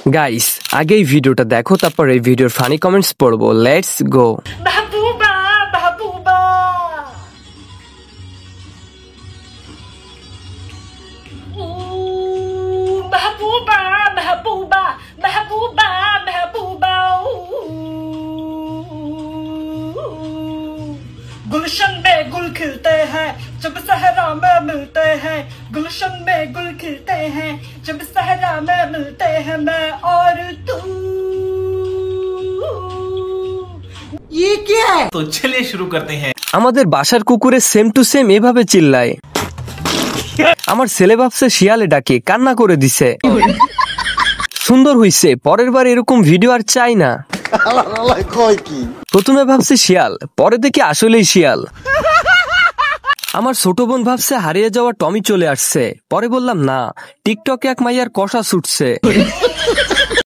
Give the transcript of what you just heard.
Guys আগে এই ভিডিওটা দেখো, তারপর এই ভিডিওর ফানি কমেন্টস পড়বো। Let's go. महबूबा महबूबा महबूबा महबूबा महबूबा महबूबा गुलशन में गुल खिलते हैं जब सहरा में मिलते हैं, गुलशन में गुल खिलते हैं जब सहरा में मिलते हैं, मैं और तू। ये क्या है? तो चलिए शुरू करते हैं। আমাদের বাসার কুকুরে সেম টু সেম এভাবে চিল্লায়। আমার ছেলে ভাবছে শিয়ালে ডাকে, কান্না করে দিছে। সুন্দর হইছে, পরের বার এরকম ভিডিও আর চাই না। প্রথমে ভাবছে শিয়াল, পরে দেখি আসলেই শিয়াল। আমার ছোট বোন ভাবছে হারিয়ে যাওয়া টমি চলে আসছে, পরে বললাম না, টিকটকে এক মাইয়ার কষা ছুটছে।